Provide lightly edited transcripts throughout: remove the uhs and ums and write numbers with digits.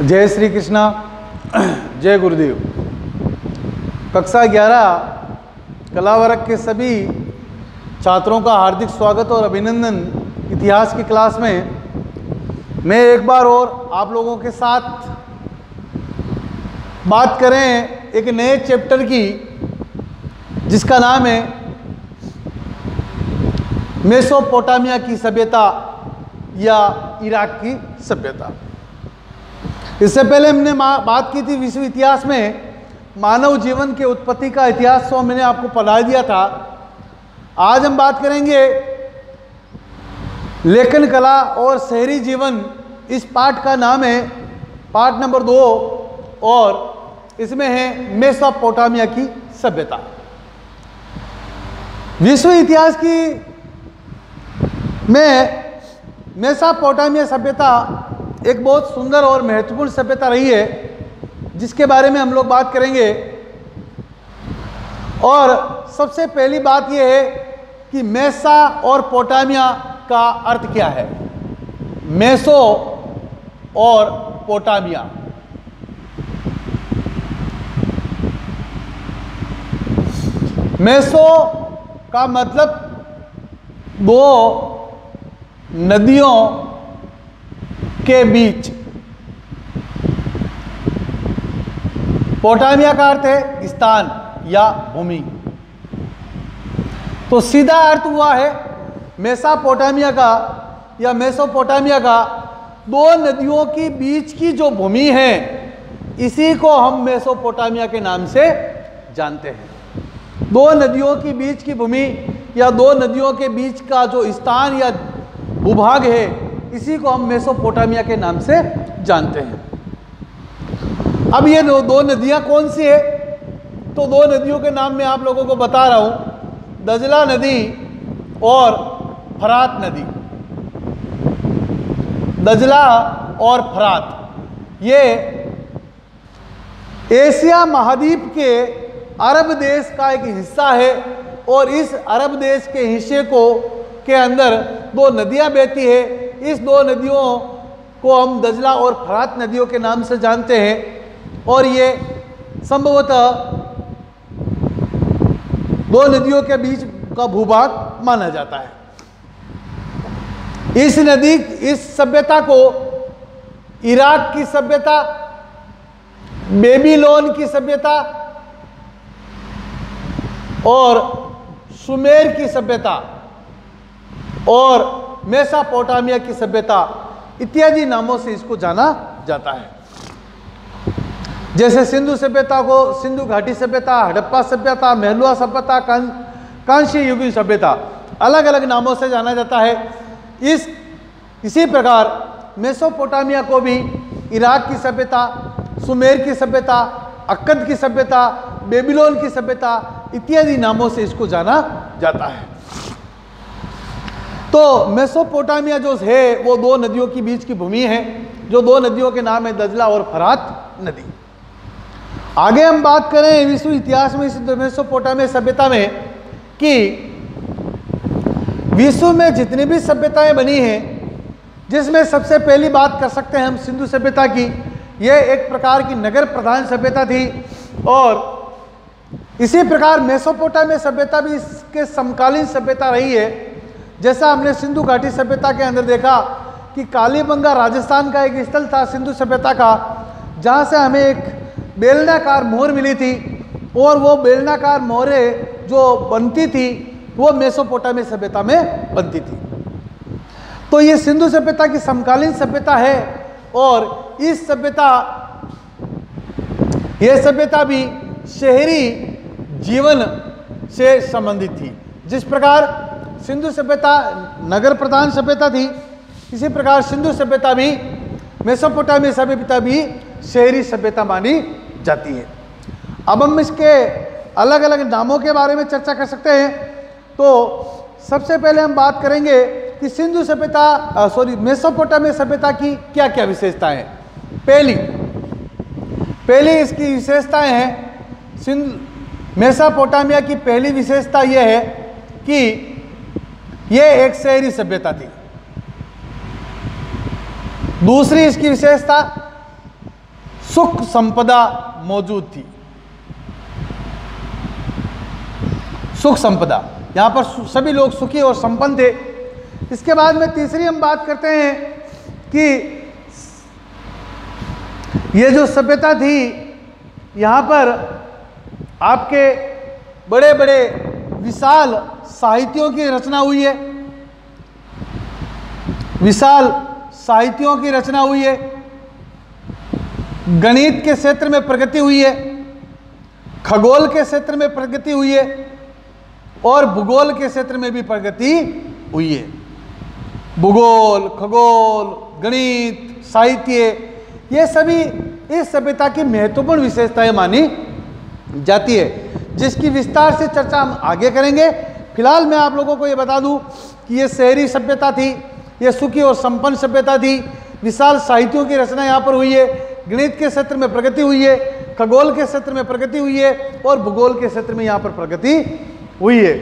जय श्री कृष्णा, जय गुरुदेव। कक्षा 11 कला वर्ग के सभी छात्रों का हार्दिक स्वागत और अभिनंदन। इतिहास की क्लास में मैं एक बार और आप लोगों के साथ बात करें एक नए चैप्टर की, जिसका नाम है मेसोपोटामिया की सभ्यता या इराक की सभ्यता। इससे पहले हमने बात की थी विश्व इतिहास में मानव जीवन के उत्पत्ति का इतिहास, तो मैंने आपको पढ़ा दिया था। आज हम बात करेंगे लेखन कला और शहरी जीवन। इस पाठ का नाम है पाठ नंबर 2 और इसमें है मेसोपोटामिया की सभ्यता। विश्व इतिहास की में मेसोपोटामिया सभ्यता एक बहुत सुंदर और महत्वपूर्ण सभ्यता रही है, जिसके बारे में हम लोग बात करेंगे। और सबसे पहली बात यह है कि मेसा और पोटामिया का अर्थ क्या है। मेसो और पोटामिया, मेसो का मतलब दो नदियों के बीच, पोटामिया का अर्थ है स्थान या भूमि। तो सीधा अर्थ हुआ है मेसोपोटामिया का या मेसोपोटामिया का दो नदियों के बीच की जो भूमि है, इसी को हम मेसोपोटामिया के नाम से जानते हैं। दो नदियों के बीच की भूमि या दो नदियों के बीच का जो स्थान या भूभाग है, इसी को हम मेसोपोटामिया के नाम से जानते हैं। अब ये दो नदियां कौन सी है, तो दो नदियों के नाम मैं आप लोगों को बता रहा हूं, दजला नदी और फरात नदी। दजला और फरात ये एशिया महाद्वीप के अरब देश का एक हिस्सा है, और इस अरब देश के हिस्से के अंदर दो नदियां बहती है। इस दो नदियों को हम दजला और फरात नदियों के नाम से जानते हैं, और ये संभवतः दो नदियों के बीच का भूभाग माना जाता है। इस सभ्यता को इराक की सभ्यता, बेबीलोन की सभ्यता और सुमेर की सभ्यता और मेसोपोटामिया की सभ्यता इत्यादि नामों से इसको जाना जाता है। जैसे सिंधु सभ्यता को सिंधु घाटी सभ्यता, हड़प्पा सभ्यता, मेहलुआ सभ्यता, कांस्य युगीन सभ्यता, अलग अलग नामों से जाना जाता है। इसी प्रकार मेसोपोटामिया को भी इराक की सभ्यता, सुमेर की सभ्यता, अक्कद की सभ्यता, बेबीलोन की सभ्यता इत्यादि नामों से इसको जाना जाता है। तो मेसोपोटामिया जो है वो दो नदियों के बीच की भूमि है, जो दो नदियों के नाम है दजला और फरात नदी। आगे हम बात करें विश्व इतिहास में इस मेसोपोटामिया सभ्यता में कि विश्व में जितनी भी सभ्यताएं बनी हैं, जिसमें सबसे पहली बात कर सकते हैं हम सिंधु सभ्यता की। यह एक प्रकार की नगर प्रधान सभ्यता थी, और इसी प्रकार मेसोपोटामिया सभ्यता भी इसके समकालीन सभ्यता रही है। जैसा हमने सिंधु घाटी सभ्यता के अंदर देखा कि कालीबंगा राजस्थान का एक स्थल था सिंधु सभ्यता का, जहाँ से हमें एक बेलनाकार मोहर मिली थी, और वो बेलनाकार मोहरें जो बनती थी वो मेसोपोटामिया सभ्यता में बनती थी। तो ये सिंधु सभ्यता की समकालीन सभ्यता है, और इस यह सभ्यता भी शहरी जीवन से संबंधित थी। जिस प्रकार सिंधु सभ्यता नगर प्रधान सभ्यता थी, इसी प्रकार सिंधु सभ्यता भी, मेसोपोटामिया सभ्यता भी शहरी सभ्यता मानी जाती है। अब हम इसके अलग अलग नामों के बारे में चर्चा कर सकते हैं। तो सबसे पहले हम बात करेंगे कि सिंधु सभ्यता मेसोपोटामिया सभ्यता की क्या क्या विशेषताएं हैं। पहली इसकी विशेषताएं हैं, मेसोपोटामिया की पहली विशेषता यह है कि यह एक शहरी सभ्यता थी। दूसरी इसकी विशेषता, सुख संपदा मौजूद थी। सुख संपदा, यहां पर सभी लोग सुखी और संपन्न थे। इसके बाद में तीसरी हम बात करते हैं कि ये जो सभ्यता थी, यहां पर आपके बड़े बड़े विशाल साहित्यों की रचना हुई है। विशाल साहित्यों की रचना हुई है। गणित के क्षेत्र में प्रगति हुई है, खगोल के क्षेत्र में प्रगति हुई है और भूगोल के क्षेत्र में भी प्रगति हुई है। भूगोल, खगोल, गणित, साहित्य, ये सभी इस सभ्यता की महत्वपूर्ण विशेषताएं मानी जाती है, जिसकी विस्तार से चर्चा हम आगे करेंगे। फिलहाल मैं आप लोगों को ये बता दूं कि ये शहरी सभ्यता थी, ये सुखी और संपन्न सभ्यता थी। विशाल साहित्यों की रचना यहाँ पर हुई है, गणित के क्षेत्र में प्रगति हुई है, खगोल के क्षेत्र में प्रगति हुई है और भूगोल के क्षेत्र में यहाँ पर प्रगति हुई है।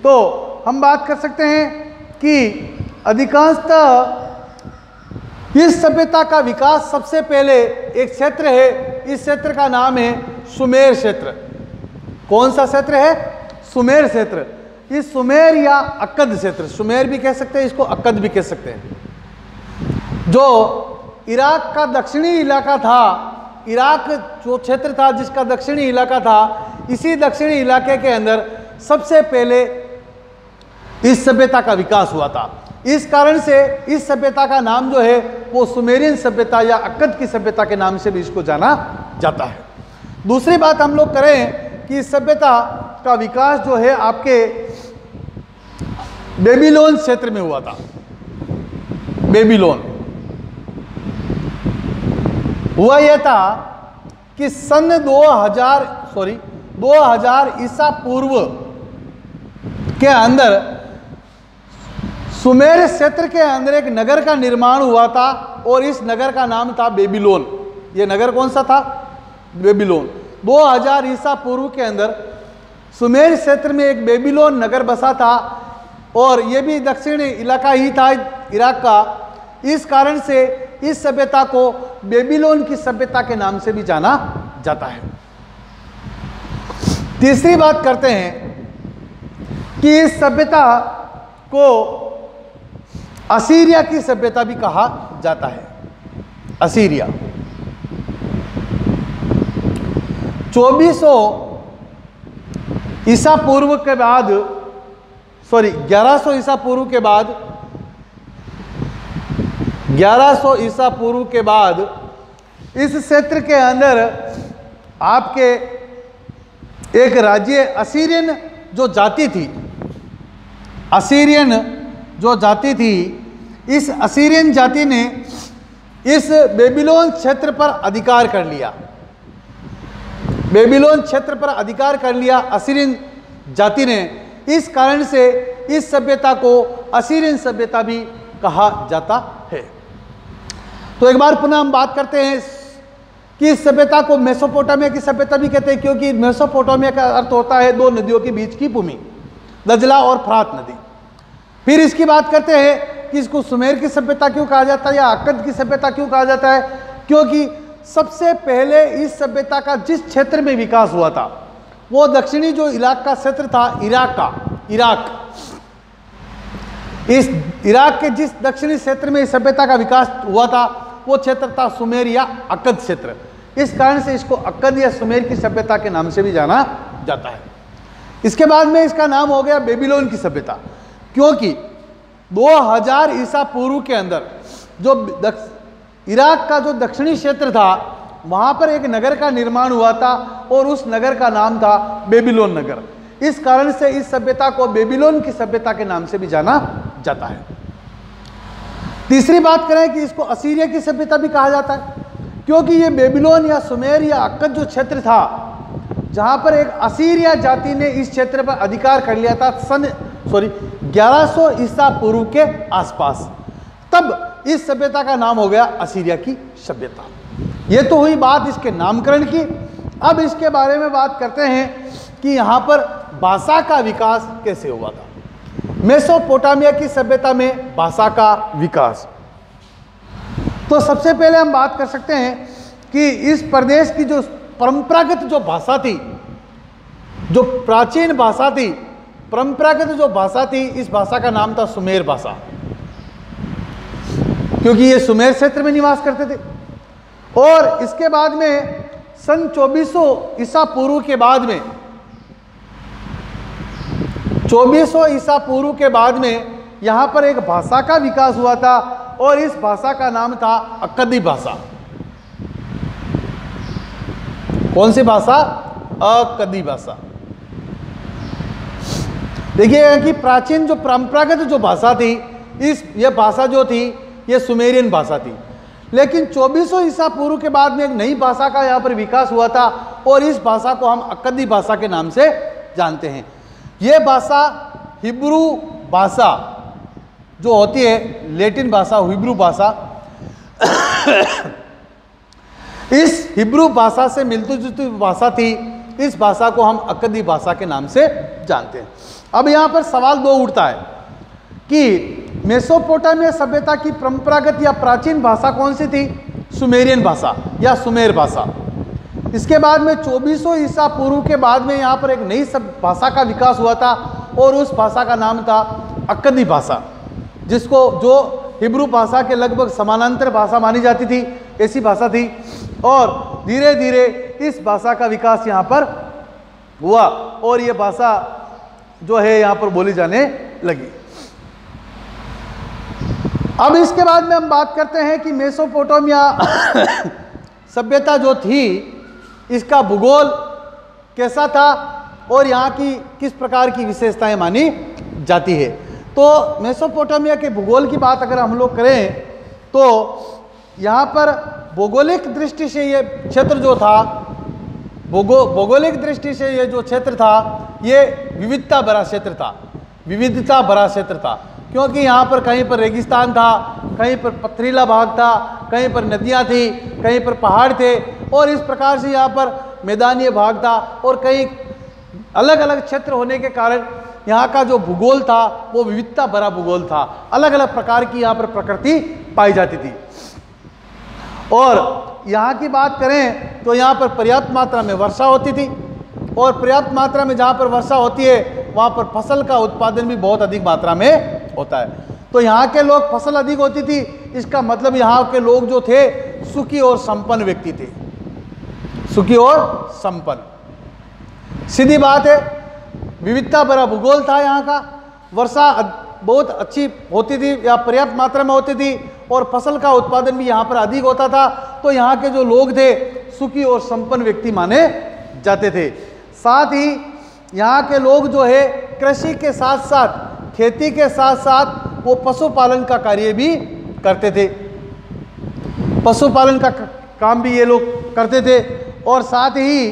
तो हम बात कर सकते हैं कि अधिकांशतः इस सभ्यता का विकास सबसे पहले एक क्षेत्र है, इस क्षेत्र का नाम है सुमेर क्षेत्र। कौन सा क्षेत्र है? सुमेर क्षेत्र। इस सुमेर या अक्कद क्षेत्र, सुमेर भी कह सकते हैं, इसको अक्कद भी कह सकते हैं, जो इराक का दक्षिणी इलाका था। इराक जो क्षेत्र था, जिसका दक्षिणी इलाका था, इसी दक्षिणी इलाके के अंदर सबसे पहले इस सभ्यता का विकास हुआ था। इस कारण से इस सभ्यता का नाम जो है वो सुमेरियन सभ्यता या अक्कद की सभ्यता के नाम से भी इसको जाना जाता है। दूसरी बात हम लोग करें कि इस सभ्यता का विकास जो है आपके बेबीलोन क्षेत्र में हुआ था। बेबीलोन हुआ यह था कि सन 2000 ईसा पूर्व के अंदर सुमेर क्षेत्र के अंदर एक नगर का निर्माण हुआ था और इस नगर का नाम था बेबीलोन। यह नगर कौन सा था? बेबीलोन। 2000 ईसा पूर्व के अंदर सुमेर क्षेत्र में एक बेबीलोन नगर बसा था और यह भी दक्षिणी इलाका ही था इराक का। इस कारण से इस सभ्यता को बेबीलोन की सभ्यता के नाम से भी जाना जाता है। तीसरी बात करते हैं कि इस सभ्यता को असीरिया की सभ्यता भी कहा जाता है। असीरिया 2400 ईसा पूर्व के बाद, 1100 ईसा पूर्व के बाद, 1100 ईसा पूर्व के बाद इस क्षेत्र के अंदर आपके एक राज्य असीरियन जो जाति थी, असीरियन जो जाति थी, इस असीरियन जाति ने इस बेबीलोन क्षेत्र पर अधिकार कर लिया। बेबीलोन क्षेत्र पर अधिकार कर लिया असीरियन जाति ने। इस कारण से इस सभ्यता को असीरियन सभ्यता भी कहा जाता है। तो एक बार पुनः हम बात करते हैं कि इस सभ्यता को मेसोपोटामिया की सभ्यता भी कहते हैं, क्योंकि मेसोपोटामिया का अर्थ होता है दो नदियों के बीच की भूमि, दजला और फरात नदी। फिर इसकी बात करते हैं कि इसको सुमेर की सभ्यता क्यों कहा जाता है या अक्कद की सभ्यता क्यों कहा जाता है, क्योंकि सबसे पहले इस सभ्यता का जिस क्षेत्र में विकास हुआ था वो दक्षिणी जो इलाका का क्षेत्र था इराक का, इस इराक के जिस दक्षिणी क्षेत्र में इस सभ्यता का विकास हुआ था वो क्षेत्र था सुमेर या अक्कद क्षेत्र। इस कारण से इसको अक्कद या सुमेर की सभ्यता के नाम से भी जाना जाता है। इसके बाद में इसका नाम हो गया बेबीलोन की सभ्यता, क्योंकि 2000 ईसा पूर्व के अंदर जो इराक का जो दक्षिणी क्षेत्र था वहां पर एक नगर का निर्माण हुआ था और उस नगर का नाम था बेबीलोन नगर। इस कारण से इस सभ्यता को बेबीलोन की सभ्यता के नाम से भी जाना जाता है। तीसरी बात करें कि इसको असीरिया की सभ्यता भी कहा जाता है, क्योंकि ये बेबीलोन या सुमेर या अक्कद जो क्षेत्र था जहां पर एक असीरिया जाति ने इस क्षेत्र पर अधिकार कर लिया था सन 1100 ईसा पूर्व के आसपास, तब इस सभ्यता का नाम हो गया असीरिया की सभ्यता। ये तो हुई बात इसके नामकरण की। अब इसके बारे में बात करते हैं कि यहाँ पर भाषा का विकास कैसे हुआ था। मेसोपोटामिया की सभ्यता में भाषा का विकास, तो सबसे पहले हम बात कर सकते हैं कि इस प्रदेश की जो परंपरागत जो भाषा थी, जो प्राचीन भाषा थी, परंपरागत जो भाषा थी, इस भाषा का नाम था सुमेर भाषा, क्योंकि ये सुमेर क्षेत्र में निवास करते थे। और इसके बाद में सन 2400 ईसा पूर्व के बाद में, 2400 ईसा पूर्व के बाद में यहाँ पर एक भाषा का विकास हुआ था और इस भाषा का नाम था अक्कदी भाषा। कौन सी भाषा? अक्कदी भाषा। देखिए कि प्राचीन जो परंपरागत जो भाषा थी, यह भाषा जो थी ये सुमेरियन भाषा थी, लेकिन 2400 ईसा पूर्व के बाद में एक नई भाषा का यहाँ पर विकास हुआ था और इस भाषा को हम अक्कदी भाषा के नाम से जानते हैं। यह भाषा हिब्रू भाषा जो होती है, लैटिन भाषा, हिब्रू भाषा, इस हिब्रू भाषा से मिलती जुलती भाषा थी। इस भाषा को हम अक्कदी भाषा के नाम से जानते हैं। अब यहाँ पर सवाल दो उठता है कि मेसोपोटामिया सभ्यता की परंपरागत या प्राचीन भाषा कौन सी थी? सुमेरियन भाषा या सुमेर भाषा। इसके बाद में 2400 ईसा पूर्व के बाद में यहाँ पर एक नई भाषा का विकास हुआ था और उस भाषा का नाम था अक्कदी भाषा, जिसको जो हिब्रू भाषा के लगभग समानांतर भाषा मानी जाती थी, ऐसी भाषा थी। और धीरे धीरे इस भाषा का विकास यहाँ पर हुआ और ये भाषा जो है यहाँ पर बोली जाने लगी। अब इसके बाद में हम बात करते हैं कि मेसोपोटामिया सभ्यता जो थी, इसका भूगोल कैसा था और यहाँ की किस प्रकार की विशेषताएं मानी जाती है। तो मेसोपोटामिया के भूगोल की बात अगर हम लोग करें तो यहाँ पर भौगोलिक दृष्टि से ये क्षेत्र जो था, भौगोलिक दृष्टि से ये जो क्षेत्र था, ये विविधता भरा क्षेत्र था, विविधता भरा क्षेत्र था, क्योंकि यहाँ पर कहीं पर रेगिस्तान था, कहीं पर पथरीला भाग था, कहीं पर नदियाँ थी, कहीं पर पहाड़ थे और इस प्रकार से यहाँ पर मैदानी भाग था और कई अलग अलग क्षेत्र होने के कारण यहाँ का जो भूगोल था वो विविधता भरा भूगोल था। अलग अलग प्रकार की यहाँ पर प्रकृति पाई जाती थी। और यहाँ की बात करें तो यहाँ पर पर्याप्त मात्रा में वर्षा होती थी और पर्याप्त मात्रा में जहाँ पर वर्षा होती है वहाँ पर फसल का उत्पादन भी बहुत अधिक मात्रा में होता है। तो यहाँ के लोग फसल अधिक होती थी, इसका मतलब यहाँ के लोग जो थे सुखी और संपन्न व्यक्ति थे, सुखी और संपन्न। सीधी बात है, विविधता भरा भूगोल था यहाँ का, वर्षा बहुत अच्छी होती थी या पर्याप्त मात्रा में होती थी और फसल का उत्पादन भी यहाँ पर अधिक होता था। तो यहाँ के जो लोग थे सुखी और संपन्न व्यक्ति माने जाते थे। साथ ही यहाँ के लोग जो है कृषि के साथ साथ, खेती के साथ साथ वो पशुपालन का कार्य भी करते थे, पशुपालन का काम भी ये लोग करते थे। और साथ ही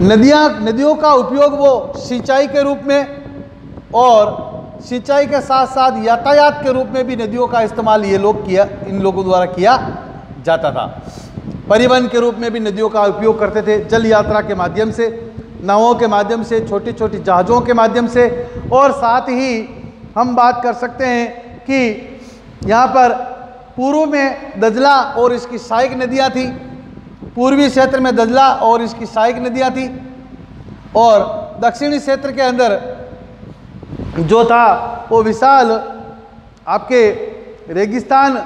नदियों का उपयोग वो सिंचाई के रूप में और सिंचाई के साथ साथ यातायात के रूप में भी नदियों का इस्तेमाल इन लोगों द्वारा किया जाता था। परिवहन के रूप में भी नदियों का उपयोग करते थे, जल यात्रा के माध्यम से, नावों के माध्यम से, छोटी छोटी जहाज़ों के माध्यम से। और साथ ही हम बात कर सकते हैं कि यहाँ पर पूर्व में दजला और इसकी सहायक नदियाँ थी, पूर्वी क्षेत्र में दजला और इसकी सहायक नदियाँ थी और दक्षिणी क्षेत्र के अंदर जो था वो विशाल आपके रेगिस्तान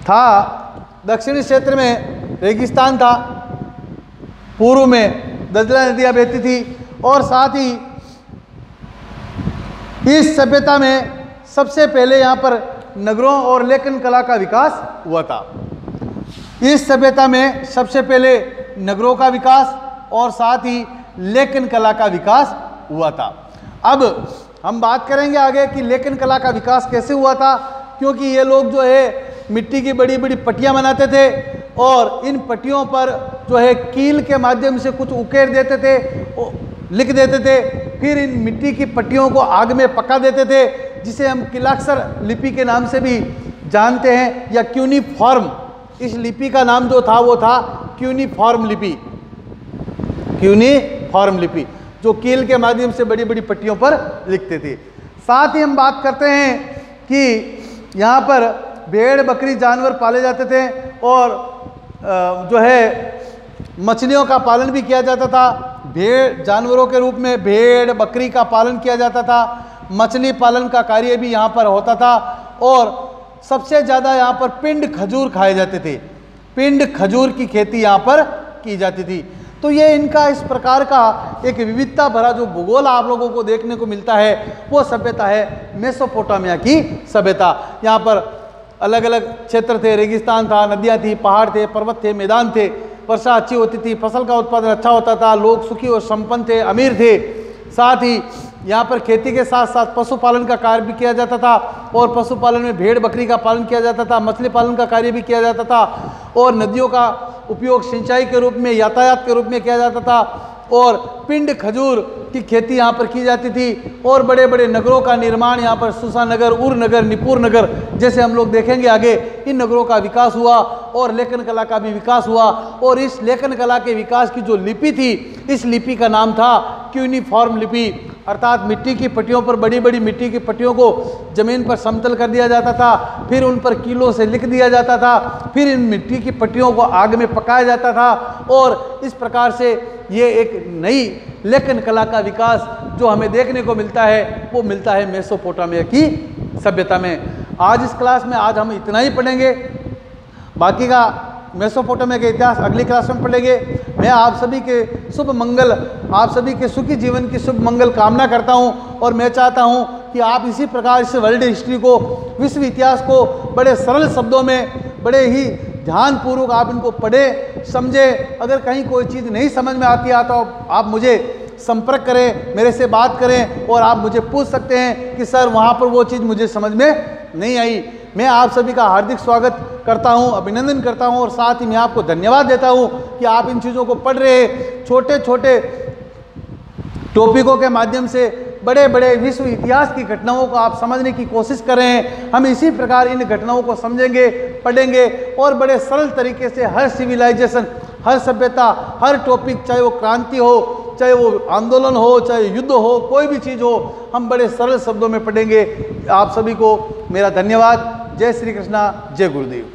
था। दक्षिणी क्षेत्र में रेगिस्तान था, पूर्व में दजला नदियाँ बहती थी। और साथ ही इस सभ्यता में सबसे पहले यहाँ पर नगरों और लेखन कला का विकास हुआ था। इस सभ्यता में सबसे पहले नगरों का विकास और साथ ही लेखन कला का विकास हुआ था। अब हम बात करेंगे आगे कि लेखन कला का विकास कैसे हुआ था, क्योंकि ये लोग जो है मिट्टी की बड़ी बड़ी पट्टियाँ बनाते थे और इन पट्टियों पर जो है कील के माध्यम से कुछ उकेर देते थे, लिख देते थे, फिर इन मिट्टी की पट्टियों को आग में पका देते थे, जिसे हम किलाक्षर लिपि के नाम से भी जानते हैं या क्यूनिफॉर्म। इस लिपि का नाम जो था वो था क्यूनिफॉर्म लिपि, क्यूनिफॉर्म लिपि, जो कील के माध्यम से बड़ी बड़ी पट्टियों पर लिखते थे। साथ ही हम बात करते हैं कि यहाँ पर भेड़ बकरी जानवर पाले जाते थे और जो है मछलियों का पालन भी किया जाता था। भेड़ जानवरों के रूप में भेड़ बकरी का पालन किया जाता था, मछली पालन का कार्य भी यहाँ पर होता था और सबसे ज़्यादा यहाँ पर पिंड खजूर खाए जाते थे। पिंड खजूर की खेती यहाँ पर की जाती थी। तो ये इनका इस प्रकार का एक विविधता भरा जो भूगोल आप लोगों को देखने को मिलता है, वो सभ्यता है मेसोपोटामिया की सभ्यता। यहाँ पर अलग अलग क्षेत्र थे, रेगिस्तान था, नदियाँ थी, पहाड़ थे, पर्वत थे, मैदान थे, वर्षा अच्छी होती थी, फसल का उत्पादन अच्छा होता था, लोग सुखी और संपन्न थे, अमीर थे। साथ ही यहाँ पर खेती के साथ साथ पशुपालन का कार्य भी किया जाता था और पशुपालन में भेड़ बकरी का पालन किया जाता था, मछली पालन का कार्य भी किया जाता था और नदियों का उपयोग सिंचाई के रूप में, यातायात के रूप में किया जाता था और पिंड खजूर की खेती यहाँ पर की जाती थी और बड़े बड़े नगरों का निर्माण यहाँ पर सुसा नगर, उर नगर, निपुर नगर जैसे हम लोग देखेंगे आगे, इन नगरों का विकास हुआ और लेखन कला का भी विकास हुआ। और इस लेखन कला के विकास की जो लिपि थी, इस लिपि का नाम था क्यूनिफॉर्म लिपि, अर्थात मिट्टी की पट्टियों पर, बड़ी बड़ी मिट्टी की पट्टियों को जमीन पर समतल कर दिया जाता था, फिर उन पर कीलों से लिख दिया जाता था, फिर इन मिट्टी की पट्टियों को आग में पकाया जाता था और इस प्रकार से ये एक नई लेखन कला का विकास जो हमें देखने को मिलता है, वो मिलता है मेसोपोटामिया की सभ्यता में। आज इस क्लास में आज हम इतना ही पढ़ेंगे, बाकी का मेसोपोटामिया के इतिहास अगली क्लास में पढ़ेंगे। मैं आप सभी के शुभ मंगल, आप सभी के सुखी जीवन की शुभ मंगल कामना करता हूं और मैं चाहता हूं कि आप इसी प्रकार इस वर्ल्ड हिस्ट्री को, विश्व इतिहास को बड़े सरल शब्दों में, बड़े ही ध्यानपूर्वक आप इनको पढ़ें, समझें। अगर कहीं कोई चीज़ नहीं समझ में आती है तो आप मुझे संपर्क करें, मेरे से बात करें और आप मुझे पूछ सकते हैं कि सर वहाँ पर वो चीज़ मुझे समझ में नहीं आई। मैं आप सभी का हार्दिक स्वागत करता हूं, अभिनंदन करता हूं और साथ ही मैं आपको धन्यवाद देता हूं कि आप इन चीज़ों को पढ़ रहे, छोटे छोटे टॉपिकों के माध्यम से बड़े बड़े विश्व इतिहास की घटनाओं को आप समझने की कोशिश कर रहे हैं। हम इसी प्रकार इन घटनाओं को समझेंगे, पढ़ेंगे और बड़े सरल तरीके से हर सिविलाइजेशन, हर सभ्यता, हर टॉपिक, चाहे वो क्रांति हो, चाहे वो आंदोलन हो, चाहे युद्ध हो, कोई भी चीज़ हो, हम बड़े सरल शब्दों में पढ़ेंगे। आप सभी को मेरा धन्यवाद। जय श्री कृष्णा, जय गुरुदेव।